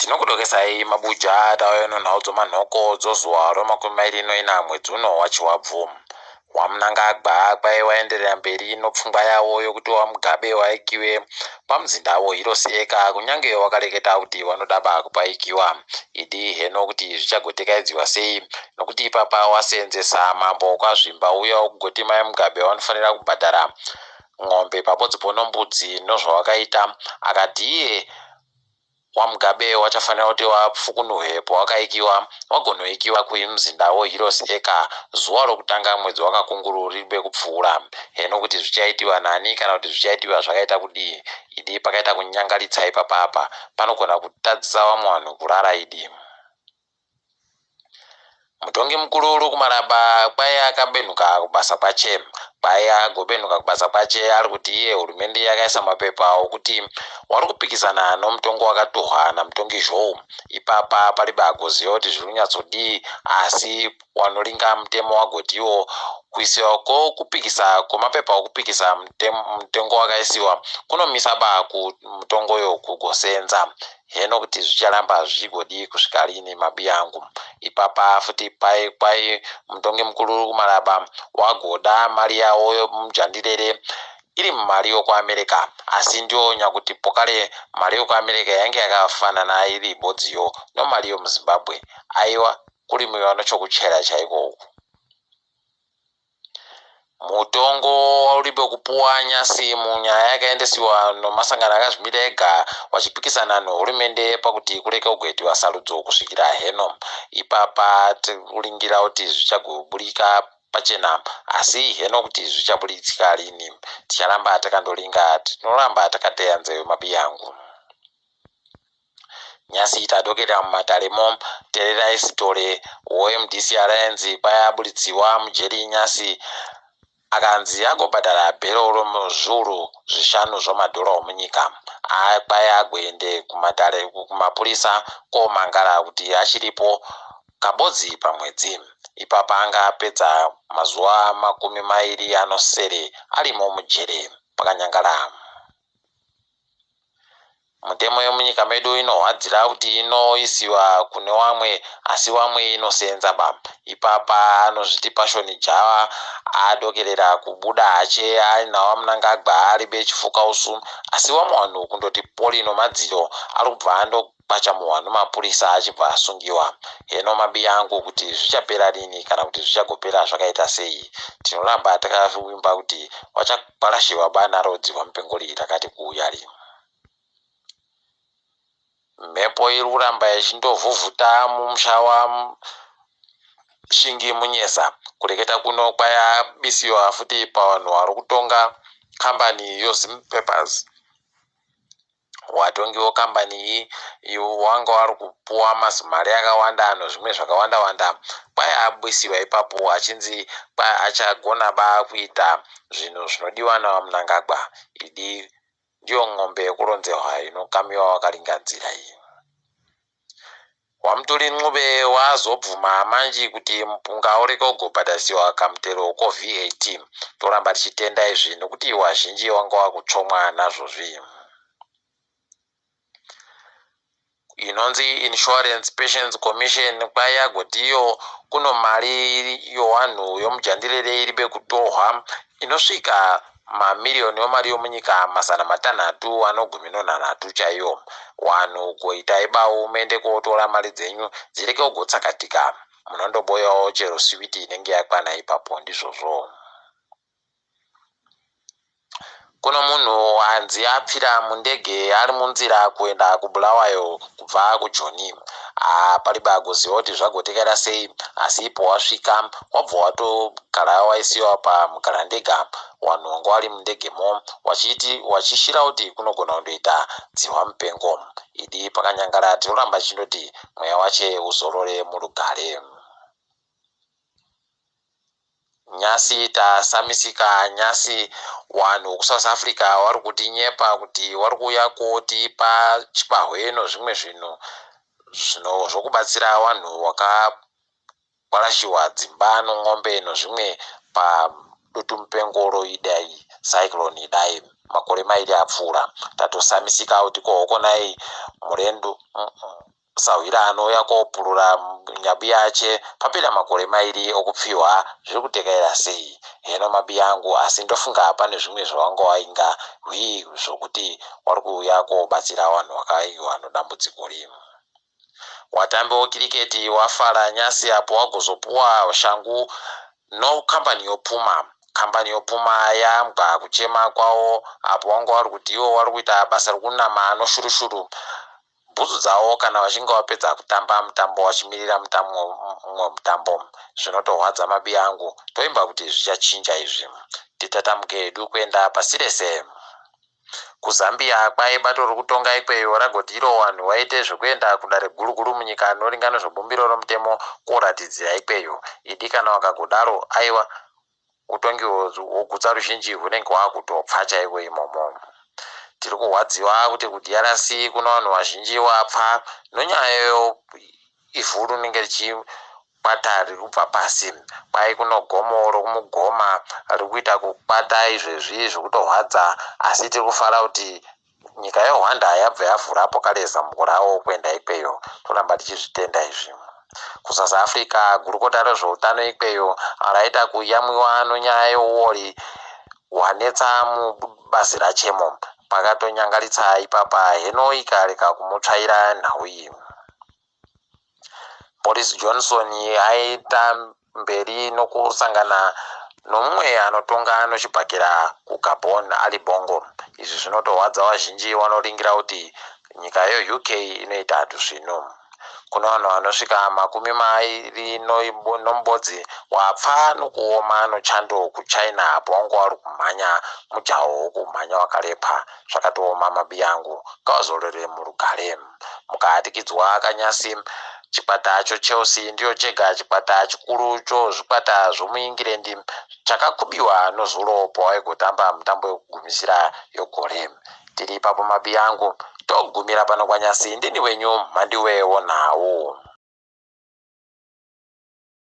tinokudokesai mabuja ataoyeno nhaudzo manhoko dzozuwa romakumi ina mwedzi uno wachiwabvu wamunangagwa kwai waenderera mberi nopfungwa yawo yokuti wamugabe waikiwe pamuzindawo irosiyeka kunyange wakareketa kuti wanodaba kupaikiwa idi heno kuti zvichagotekaidzwa sei nokuti ipapa waseenzesa mambo kwazvimba uya kugoti mai mugabe wanofanira kubhadhara ng'ombe pabodzi nombudzi nozvawakaita akati iye wamugabe wachafanira kuti wapfukunuhwe pawakaikiwa wagonoikiwa kuimzindawo hiroseka zuwa rokutanga mwedzi wakakunguru ribe kupfuura heno kuti zvichaitiwa nani kana kuti zvichaitiwa zvakaita kudii idi pakaita kunyangalitsa ipapapa panogona kutadzisa vamwe vanhu kurara idi mutongi mukuru uri kumaraba kwai akabenuka kubasa kwache kwai agobenuka kubasa kwache ari kuti iye hurumende yakaisa mapepa okuti wari kupikisana nomutongo wakatuhwa namutongi zhou ipapa palibe agoziva kuti zviri kunyatsodii asi wanoringa mutemo wagotiwo kuisiwako kupikisa kwemapepa okupikisa mutengo wakaisiwa kunomisa baku mutongoyo kugosenza heno kuti zvicharamba zvigodii kusvika rini mabi angu ipapa futi kwai mutongi mukuru uri kumaraba wagoda mari yawo mujandirere iri mari yokuamerica asi ndio nyakuti pokale mari yokuamerica yange yakafanana iri bodziyo nomari yomuzimbabwe aiwa kuri muyano chokuchera chaiko mutongo uribe kupuwa nyasi munyaya yakaendesiwa nomasangano akazvimira ega wachipikisana nehurumende pakuti kureke kugoitiwa sarudzo kusvikira heno ipapa tikuringira kuti zvichagoburika pachena asi heno kuti zvichaburitsika rini ticharamba takandoringa tinoramba takateya nzeve mabi yangu nyasi tadokera mumataremo tererai sitore OMDC Alliance kwayabulitsiwa mujeri nyasi akanzi agobhadhara bhero romuzvuru zvishanu zvamadhora omunyika kwai agoende kumatare kumapurisa komangara kuti achiripo kabodzi pamwedzi ipapa anga apedza mazuva 20 anosere arimo mujere pakanyangara mutemo yomunyika medu inohwadzira kuti inoisiwa kune wamwe asi wamwe inosenza ipapa anozviti pashoni java adokerera kubuda hache ainawo munangagwa aribe chifuka usu asi wamwe wanhu kundoti poli nomadziro ari kubva andokwacha muhwanu mapurisa achibva asungiwa heno mabi yangu kuti zvichapera rini kana kuti zvichagopera zvakaita sei tinoramba takavimba kuti wachaparashiwa bana rodzihwa mupengori rakati kuuya rimwe mhepo iri kuramba ichindovhuvhuta mumushawa shingi munyesa kureketa kuno kwayabisiwa futi pavanhu vari kutonga kambani yoZim Papers watongiwo kambani iyi wanga wari kupuwa mazimari akawanda zvimwe zvakawanda kwai abwisiwa ipapo achinzi kwai achagona kuita zvinhu zvinodiwa navamunangagwa idi ndiyo ng'ombe yekuronzerwa inokamiwa wakaringanzira iyi wamutori nxube wazobvuma manji kuti mupunga ureke kugobhadhasiwa kamutero koVAT toramba tichitenda izvi nokuti wazhinji wanga wakutsvomwa nazvozvi inonzi Insurance Pensions Commission kwai yagotiyo kuno mari yowanhu yomujandirere iribe kutorwa inosvika mamiriyoni yomari yomunyika 600 anogumi 3 chaiyo wanhu kuitai bawo muende kotora mari dzenyu dzireke kugotsakatika munondoboyawo chero switi inenge yakwana ipapo ndizvozvo kuno munhu anzi apfira mundege ari munzira kuenda kuBulawayo kubva kuJoni palibe agoziva kuti zvagotekera sei asi ipo wasvika wabva watogara waisiwa pamugarandega wanhu wanga wari mundegemo wachishira kuti kunogona kundoita dzihwa mupengo idi pakanyangara tinoramba chindoti mweya wache uzorore murugare nyasi tasamisika nyasi wanhu kuSouth Africa vari kutinyepa kuti vari kuuya kotipa chipahwe nezvimwe zvinhu zvokubatsira wanhu wakaparashiwa dzimba neng'ombe nezvimwe padutu mupengo roidai cyclone idai makore mairi apfuura tatosamisika kuti kohokonai murendo sawirano yakopulula nyabi yache papita makole mairi okupfiwa zviri kutekerera sei. Hino mabi yangu asi ndofunga pane zvimwe zvawangowainga zvokuti wari kuuya kobatsira vanhu vakaiwa nedambudziko rino. Watambi wekiriketi wafara nyasi apo wagozopuwa shangu nokambani yopuma. Kambani yopuma yambwa kuchema kwawo apo wanga wari kuti iwo wari kuita basa rekunama noshuru bhutsu dzawo kana vachinge vapedza kutamba mutambo vachimirira mutambo zvinotorwadza mabi yangu. Toimba kuti zvichachinja izvi. Titatamuke hedu kuenda pasirese. KuZambia kwai bato rokutonga ikweyo ragoti iro vanhu vaite zvekuenda kudare guruguru munyika noringa nezvebumbiro romutemo kuratidzira ikweyo. Idi kana wakagodaro aiwa utongi hwogutsa ruzhinji hunenge hwakutopfa chaiko imomo. Tiri kurwadziwa kuti kuDRC kuna vanhu vazhinji vapfa nonyaya ivhu rinenge richikwata riri kubva pasi. Kwai kuno gomo rokumugoma riri kuita kukwata izvezvi zvekutorwadza, asi tiri kufara kuti nyika yeRwanda yabva yavhurapo kare zambuko rawo kuenda ikweyo. Toramba tichizvitenda izvi. KuSouth Africa gurukota rezveutano ikweyo raita kuyamwiwa nonyaya yeuori hwanetsa mubasi rachemo. Pakatonyangaritsa ipapa heno ikareka kumutsvaira nhau iyi. Boris Johnson aita mberi nokusangana nomumwe anotonga nochibhakira kuGabon ari Bongo. Izvi zvinotorwadza vazhinji vanoringira kuti nyika yeUK inoita hatu zvino. Kuna vanhu vanosvika 20 nombodzi wapfa nokuoma nochando kuChina apo wanga wari kumhanya mujaho wokumhanya wakareba. Zvakatooma mabi yangu. Ngavazorore murugare. Mukahatikidzwa kanyasi chikwata choChelsea ndiyo chega chikwata chikuru chozvikwata zvomuEngland chakakubiwa nozuro pawaigotamba mutambo wekugumisira yegore. Tiri ipapo mabi yangu. Togumira pano kwanyasi. Ndini wenyu Mhandiwe Wonawo.